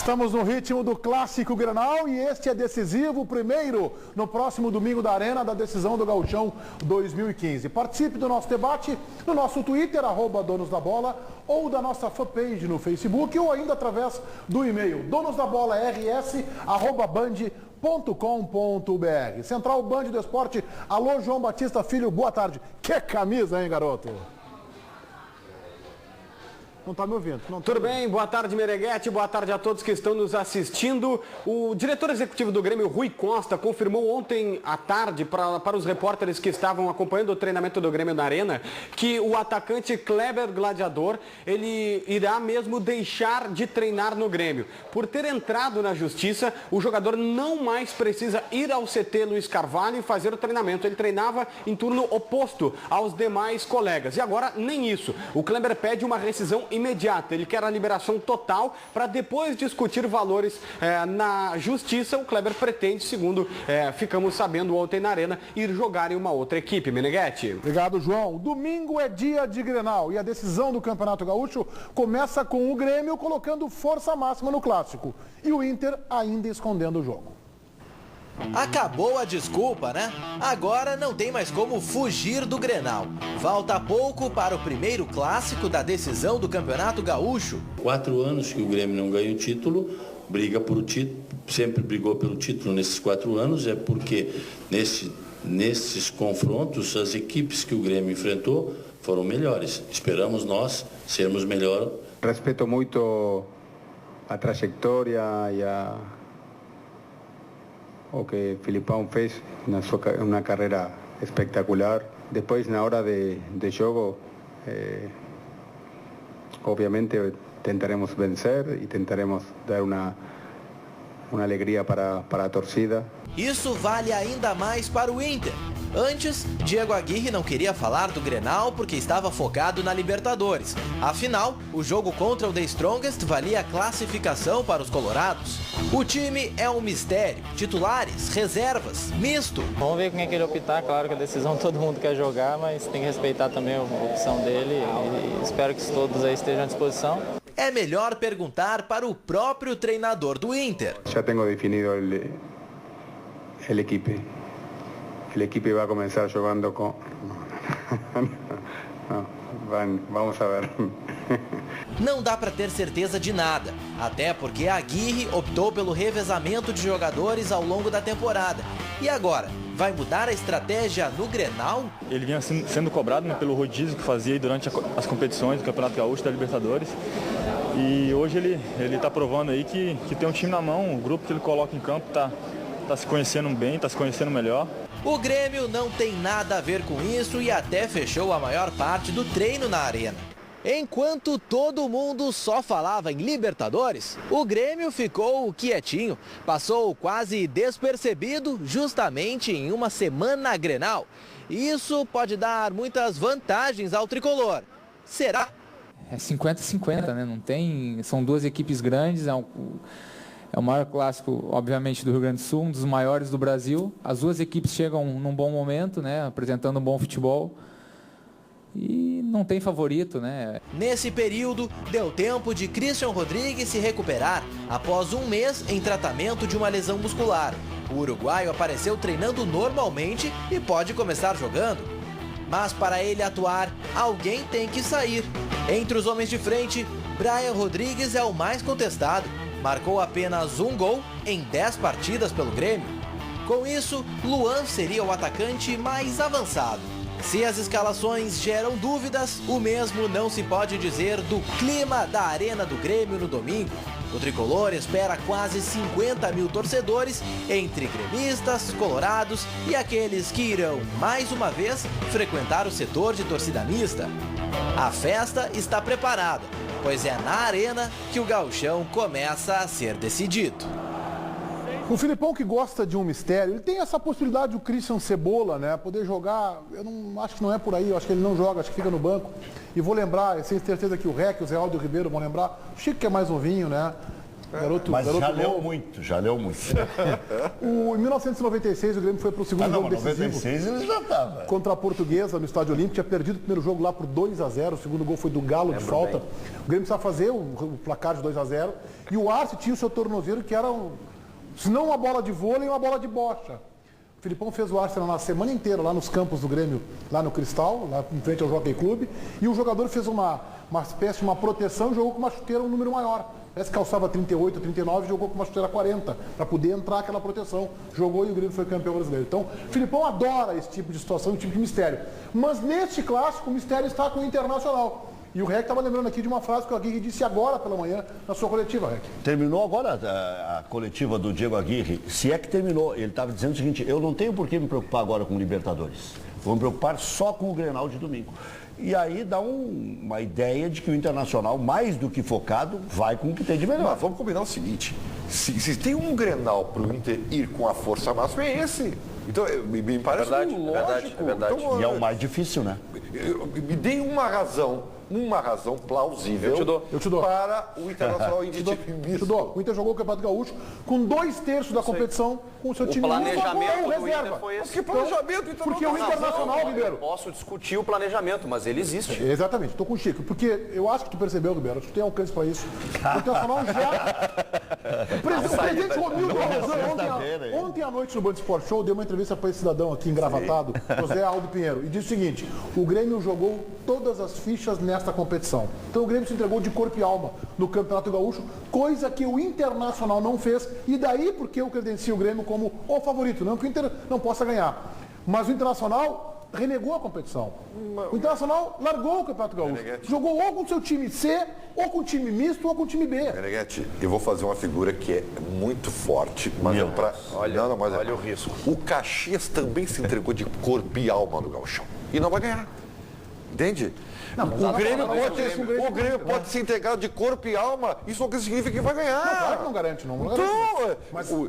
Estamos no ritmo do clássico Grenal e este é decisivo, o primeiro no próximo domingo da Arena da decisão do Gauchão 2015. Participe do nosso debate no nosso Twitter, @donosdabola, ou da nossa fanpage no Facebook, ou ainda através do e-mail donosdabolaRS@band.com.br. Central Band do Esporte. Alô, João Batista Filho, boa tarde. Que camisa, hein, garoto? Não está me ouvindo. Tudo bem, boa tarde, Meneghete, boa tarde a todos que estão nos assistindo. O diretor executivo do Grêmio, Rui Costa, confirmou ontem à tarde para os repórteres que estavam acompanhando o treinamento do Grêmio na Arena que o atacante Kleber Gladiador, ele irá mesmo deixar de treinar no Grêmio. Por ter entrado na justiça, o jogador não mais precisa ir ao CT Luiz Carvalho e fazer o treinamento. Ele treinava em turno oposto aos demais colegas. E agora, nem isso. O Kleber pede uma rescisão imediata. Ele quer a liberação total para depois discutir valores na justiça. O Kleber pretende, segundo ficamos sabendo ontem na Arena, ir jogar em uma outra equipe. Meneghete. Obrigado, João. Domingo é dia de Grenal e a decisão do Campeonato Gaúcho começa com o Grêmio colocando força máxima no clássico e o Inter ainda escondendo o jogo. Acabou a desculpa, né? Agora não tem mais como fugir do Grenal. Falta pouco para o primeiro clássico da decisão do Campeonato Gaúcho. 4 anos que o Grêmio não ganha o título, briga por o título, sempre brigou pelo título nesses 4 anos, é porque nesses confrontos as equipes que o Grêmio enfrentou foram melhores. Esperamos nós sermos melhor. Respeito muito a trajetória e o que Filipão fez uma carreira espetacular. Depois, na hora de jogo, obviamente tentaremos vencer e tentaremos dar uma alegria para a torcida. Isso vale ainda mais para o Inter. Antes, Diego Aguirre não queria falar do Grenal porque estava focado na Libertadores. Afinal, o jogo contra o The Strongest valia a classificação para os colorados. O time é um mistério. Titulares, reservas, misto. Vamos ver com quem ele optar. Claro que a decisão todo mundo quer jogar, mas tem que respeitar também a opção dele e espero que todos aí estejam à disposição. É melhor perguntar para o próprio treinador do Inter. Já tenho definido a equipe. A equipe vai começar jogando com... Não, vamos ver. Não dá para ter certeza de nada, até porque a Aguirre optou pelo revezamento de jogadores ao longo da temporada. E agora, vai mudar a estratégia no Grenal? Ele vinha sendo cobrado pelo rodízio que fazia durante as competições do Campeonato Gaúcho, da Libertadores. E hoje ele está provando aí que tem um time na mão, o grupo que ele coloca em campo está se conhecendo bem, está se conhecendo melhor. O Grêmio não tem nada a ver com isso e até fechou a maior parte do treino na Arena. Enquanto todo mundo só falava em Libertadores, o Grêmio ficou quietinho. Passou quase despercebido justamente em uma semana Grenal. Isso pode dar muitas vantagens ao tricolor. Será? É 50-50, né? Não tem... São duas equipes grandes, é o maior clássico, obviamente, do Rio Grande do Sul, um dos maiores do Brasil. As duas equipes chegam num bom momento, né? Apresentando um bom futebol. E não tem favorito, né? Nesse período, deu tempo de Christian Rodrigues se recuperar após um mês em tratamento de uma lesão muscular. O uruguaio apareceu treinando normalmente e pode começar jogando. Mas para ele atuar, alguém tem que sair. Entre os homens de frente, Brian Rodrigues é o mais contestado. Marcou apenas um gol em 10 partidas pelo Grêmio. Com isso, Luan seria o atacante mais avançado. Se as escalações geram dúvidas, o mesmo não se pode dizer do clima da Arena do Grêmio no domingo. O tricolor espera quase 50 mil torcedores, entre gremistas, colorados e aqueles que irão, mais uma vez, frequentar o setor de torcida mista. A festa está preparada, pois é na Arena que o gauchão começa a ser decidido. O Filipão, que gosta de um mistério, ele tem essa possibilidade do Christian Cebola, né? Poder jogar, eu não acho que não é por aí, eu acho que ele não joga, acho que fica no banco. E vou lembrar, eu tenho certeza que o Rec, o Zé Aldo Ribeiro vão lembrar, o Chico que é mais novinho, né? Mas já leu novo. muito, já leu muito. Em 1996, o Grêmio foi para o segundo jogo decisivo. Em 96 ele já estava. Contra a Portuguesa, no Estádio Olímpico. Tinha perdido o primeiro jogo lá por 2-0. O segundo gol foi do Galo de falta. Bem. O Grêmio precisava fazer o placar de 2-0. E o Arce tinha o seu tornozelo, que era, se não uma bola de vôlei, uma bola de bocha. O Filipão fez o Arsenal na semana inteira lá nos campos do Grêmio, lá no Cristal, lá em frente ao Jockey Club. E o jogador fez uma espécie de uma proteção e jogou com uma chuteira um número maior. Parece que calçava 38, 39 e jogou com uma chuteira 40, para poder entrar aquela proteção. Jogou e o Grêmio foi campeão brasileiro. Então, o Filipão adora esse tipo de situação, esse tipo de mistério. Mas neste clássico, o mistério está com o Internacional. E o Rec estava lembrando aqui de uma frase que o Aguirre disse agora pela manhã na sua coletiva, Rec. Terminou agora a coletiva do Diego Aguirre. Se é que terminou, ele estava dizendo o seguinte: eu não tenho por que me preocupar agora com o Libertadores. Vou me preocupar só com o Grenal de domingo. E aí dá uma ideia de que o Internacional, mais do que focado, vai com o que tem de melhor. Mas vamos combinar o seguinte: se tem um Grenal para o Inter ir com a força máxima, é esse. Então, me parece lógico. Verdade. Então, e é o mais difícil, né? Me dê uma razão plausível eu te dou. Para o Internacional em time misto. O Inter jogou o Campeonato Gaúcho com 2/3 da competição com o seu time planejamento do Inter foi esse. Que planejamento? Então, porque o Internacional, Ribeiro... Posso discutir o planejamento, mas ele existe. Exatamente, estou com o Chico. Porque eu acho que tu percebeu, Ribeiro, acho que tu tem alcance para isso. O Internacional já... O presidente Romildo ontem à noite no Band Sport Show deu uma entrevista para esse cidadão aqui engravatado, José Aldo Pinheiro, e disse o seguinte: o Grêmio jogou todas as fichas nesta competição. Então o Grêmio se entregou de corpo e alma no Campeonato Gaúcho, coisa que o Internacional não fez, e daí porque eu credencio o Grêmio como o favorito, não que o Inter não possa ganhar. Mas o Internacional renegou a competição. O Internacional largou o Campeonato Gaúcho. Meneghetti. Jogou ou com o seu time C, ou com o time misto, ou com o time B. Meneghetti, eu vou fazer uma figura que é muito forte, mas é pra... Olha o risco. O Caxias também se entregou de corpo e alma no Gauchão. E não vai ganhar. Entende? Não, o Grêmio pode se entregar de corpo e alma, isso não significa que vai ganhar. Não, claro que não garante, não garante.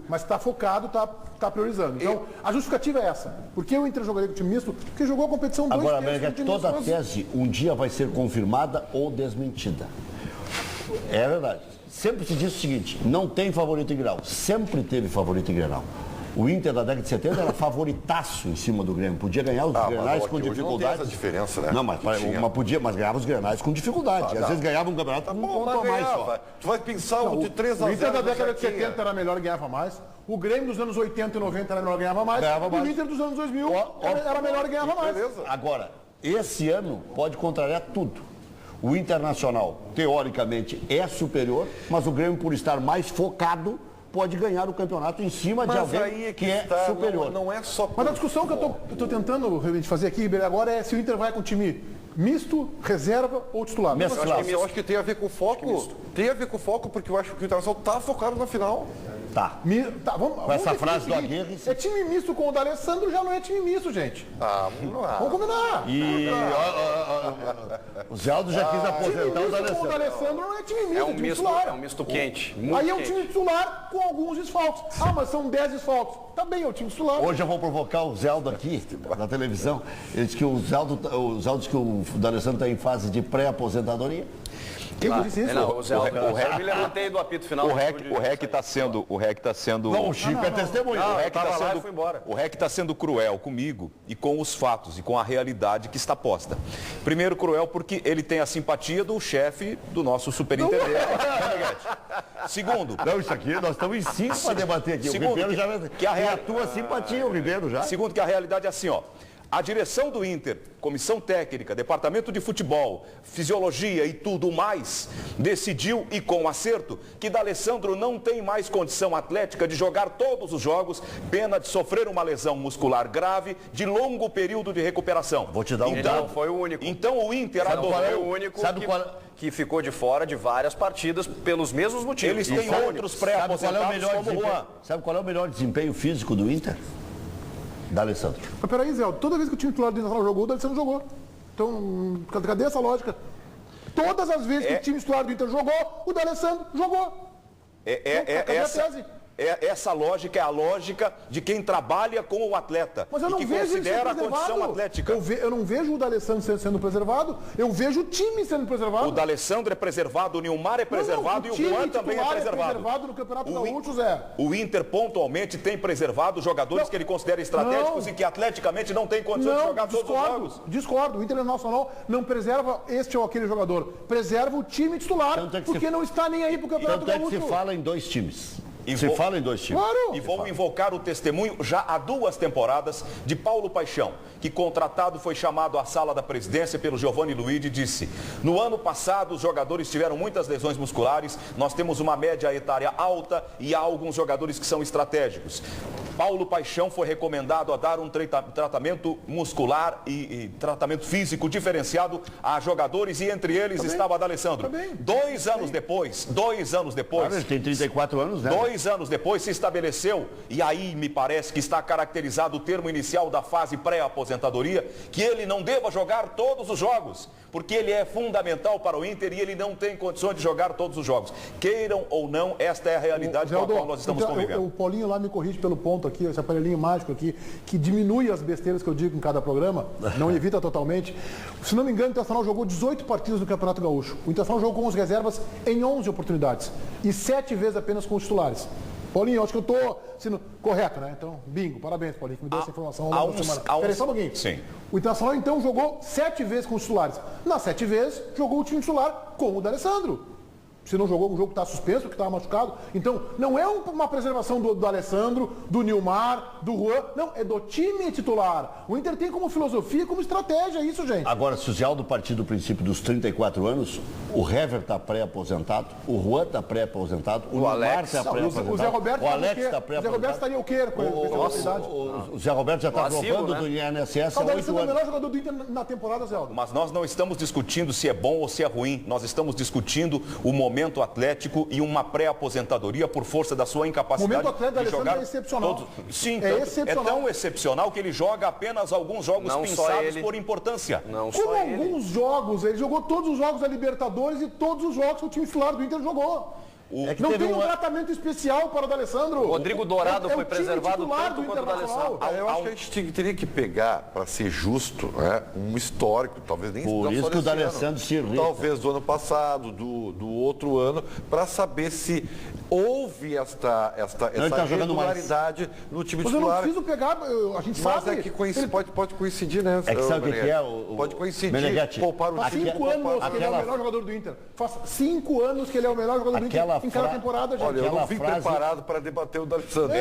Mas está focado, está priorizando. Então, a justificativa é essa. Por que o Inter jogaria com o time misto? Porque jogou a competição 2/3. Agora, Meneghetti, toda a tese um dia vai ser confirmada ou desmentida. É verdade. Sempre se diz o seguinte: não tem favorito em Grenal. sempre teve favorito em Grenal. O Inter da década de 70 era favoritaço em cima do Grêmio. Podia ganhar os Grenais com dificuldade. Não tem essa diferença, né? Não, mas ganhava os Grenais com dificuldade. Às vezes ganhava um campeonato com um ponto a mais só. Tu vai pensar de 3-0. O Inter da década de 70 era melhor e ganhava mais. O Grêmio dos anos 80 e 90 era melhor e ganhava mais. O Inter dos anos 2000 era melhor e ganhava mais. Agora, esse ano pode contrariar tudo. O Internacional, teoricamente, é superior, mas o Grêmio, por estar mais focado, pode ganhar o campeonato em cima de alguém que é superior. Não é só... Mas a discussão que eu estou tentando realmente fazer aqui, Ribeiro, agora é se o Inter vai com time misto, reserva ou titular. Eu acho que tem a ver com o foco. Tem a ver com o foco, porque eu acho que o Internacional está focado na final. Vamos com essa frase do Aguirre. É time misto com o D'Alessandro, já não é time misto, gente. Vamos combinar. O Zé Aldo já quis aposentar o D'Alessandro. Com o D'Alessandro não é time misto, é um misto quente. Aí é um time titular com alguns desfalques. Mas são 10 desfalques. Tá bem, é o time titular. Hoje eu vou provocar o Zé Aldo aqui, na televisão. Ele disse que o Zé Aldo diz que o D'Alessandro está em fase de pré-aposentadoria. Eu disse isso. O REC me levantei do apito final. O REC está sendo. Não, o Chico é testemunha. O REC está sendo cruel comigo e com os fatos e com a realidade que está posta. Primeiro, cruel porque ele tem a simpatia do chefe do nosso superintendente. Segundo. Não, isso aqui, nós estamos em 5 para debater aqui. Segundo, o Ribeiro já tem a tua simpatia, o Ribeiro já. Segundo, que a realidade é assim, ó. A direção do Inter, comissão técnica, departamento de futebol, fisiologia e tudo mais, decidiu, e com acerto, que D'Alessandro não tem mais condição atlética de jogar todos os jogos, pena de sofrer uma lesão muscular grave de longo período de recuperação. Vou te dar um dado. Não foi o único. Então o Inter foi o único que ficou de fora de várias partidas pelos mesmos motivos. Eles têm outros pré-aposentados como Juan. Sabe qual é o melhor desempenho físico do Inter? D'Alessandro. Mas peraí, Zé, toda vez que o time titular do Internacional jogou, o D'Alessandro jogou. Então, cadê essa lógica? Todas as vezes que o time titular do Inter jogou, o D'Alessandro jogou. Cadê a tese? Essa lógica é a lógica de quem trabalha com o atleta. Mas eu não e que vejo considera a condição atlética. Eu não vejo o D'Alessandro sendo preservado, eu vejo o time sendo preservado. O D'Alessandro é preservado, o Nilmar é preservado e o Juan também é preservado. No Campeonato Gaúcho, Zé. O Inter pontualmente tem preservado jogadores que ele considera estratégicos e que atleticamente não tem condições de jogar todos os jogos. Discordo. O Internacional não preserva este ou aquele jogador. Preserva o time titular, porque não está nem aí pro Campeonato Gaúcho. Tanto é que se fala em 2 times. Claro. E vou invocar o testemunho já há 2 temporadas de Paulo Paixão, que contratado foi chamado à sala da presidência pelo Giovanni Luigi e disse: no ano passado os jogadores tiveram muitas lesões musculares, nós temos uma média etária alta e há alguns jogadores que são estratégicos. Paulo Paixão foi recomendado a dar um tratamento muscular e tratamento físico diferenciado a jogadores e entre eles estava D'Alessandro. 2 anos depois, Claro, ele tem 34 anos, né? 2 anos depois se estabeleceu, e aí me parece que está caracterizado o termo inicial da fase pré-aposentadoria, que ele não deva jogar todos os jogos, porque ele é fundamental para o Inter e ele não tem condições de jogar todos os jogos. Queiram ou não, esta é a realidade com a qual nós estamos convivendo. O Paulinho lá me corrige pelo ponto aqui, esse aparelhinho mágico aqui, que diminui as besteiras que eu digo em cada programa, não evita totalmente. Se não me engano, o Internacional jogou 18 partidas no Campeonato Gaúcho. O Internacional jogou com as reservas em 11 oportunidades e 7 vezes apenas com os titulares. Paulinho, acho que eu estou sendo correto, né? Então, bingo, parabéns, Paulinho, que me deu essa informação ao longo da semana. Peraí, só um pouquinho. Sim. O Internacional, então, jogou 7 vezes com os titulares. Nas 7 vezes, jogou o time titular com o D'Alessandro. Se não jogou, o jogo está suspenso, que estava machucado. Então, não é uma preservação do D'Alessandro, do Nilmar, do Juan. Não, é do time titular. O Inter tem como filosofia, como estratégia isso, gente. Agora, se o Zé partir do princípio dos 34 anos, o Hever está pré-aposentado, o Juan está pré-aposentado, o Nilmar está pré-aposentado, o Zé Roberto o Alex está pré-aposentado. O Zé Roberto estaria o quê com essa idade? O Zé Roberto já está provando do INSS há 8 anos. O melhor jogador do Inter na temporada, Zé Aldo. Mas nós não estamos discutindo se é bom ou se é ruim. Nós estamos discutindo o momento atlético e uma pré-aposentadoria por força da sua incapacidade de jogar. É excepcional. Sim, é tão excepcional que ele joga apenas alguns jogos pensados por importância. Como alguns jogos, ele jogou todos os jogos da Libertadores e todos os jogos que o time titular do Inter jogou. Não tem um tratamento especial para o D'Alessandro. Rodrigo Dourado foi preservado tanto quanto o D'Alessandro. Eu acho que a gente teria que pegar, para ser justo, um histórico, talvez nem por isso que o D'Alessandro se irrita. Talvez do ano passado, do outro ano, para saber se houve essa regularidade no time titular. Mas eu não preciso pegar, a gente sabe. Mas é que pode coincidir, né? É que sabe o que é? Pode coincidir. Poupar o time. 5 anos que ele é o melhor jogador do Inter. Faz 5 anos que ele é o melhor jogador do Inter em cada temporada, gente. Olha, eu não vim preparado para debater o D'Alessandro.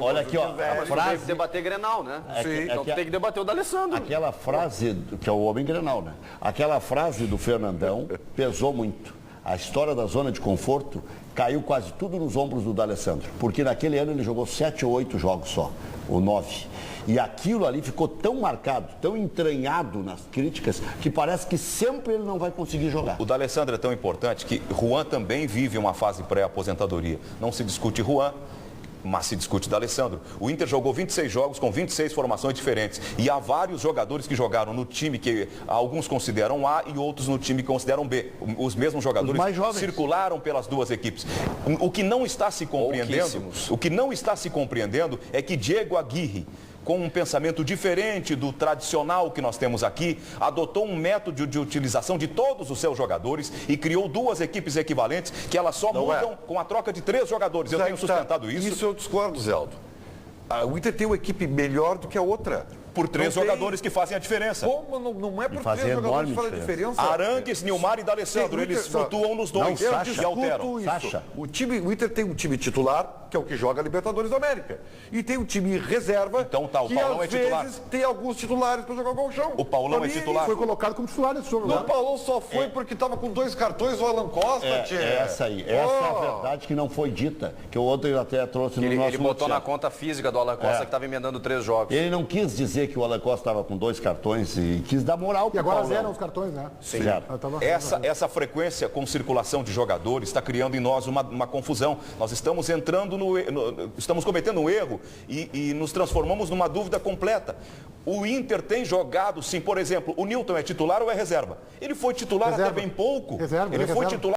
Olha aqui, ó. Tem que debater Grenal, né? Então tem que debater o D'Alessandro. Aquela frase, que é o homem Grenal, né? Aquela frase do Fernandão pesou muito. A história da zona de conforto caiu quase tudo nos ombros do D'Alessandro, porque naquele ano ele jogou 7 ou 8 jogos só, ou 9. E aquilo ali ficou tão marcado, tão entranhado nas críticas, que parece que sempre ele não vai conseguir jogar. O D'Alessandro é tão importante que Juan também vive uma fase pré-aposentadoria. Não se discute Juan, mas se discute D'Alessandro. O Inter jogou 26 jogos com 26 formações diferentes. E há vários jogadores que jogaram no time que alguns consideram A e outros no time que consideram B. Os mesmos jogadores circularam pelas duas equipes. O que não está se compreendendo, é que Diego Aguirre, com um pensamento diferente do tradicional que nós temos aqui, adotou um método de utilização de todos os seus jogadores e criou 2 equipes equivalentes que elas só mudam com a troca de 3 jogadores. Eu tenho sustentado isso. Isso eu discordo, Zé Aldo. O Inter tem uma equipe melhor do que a outra. Por 3 jogadores que fazem a diferença. Como? Não é por 3 jogadores que fazem a diferença. Arangues, Nilmar e D'Alessandro, eles flutuam nos dois e alteram. O Inter tem um time titular, que é o que joga a Libertadores da América. E tem um time reserva, então, o Paulão às vezes tem alguns titulares para jogar o Gauchão. O Paulão é titular. Foi colocado como titular nesse jogo. O Paulão só foi porque estava com 2 cartões o Alan Costa, Essa é a verdade que não foi dita, que o outro até trouxe no nosso Ele botou na conta física do Alan Costa que estava emendando 3 jogos. Ele não quis dizer que o Alan Costa estava com 2 cartões e quis dar moral para o Paulão. E agora zeram os cartões, né? Sim. Essa frequência com circulação de jogadores está criando em nós uma confusão. Nós estamos entrando estamos cometendo um erro e nos transformamos numa dúvida completa. O Inter tem jogado, sim, por exemplo, o Nilton é titular ou é reserva? Ele foi titular até bem pouco. Ele foi titular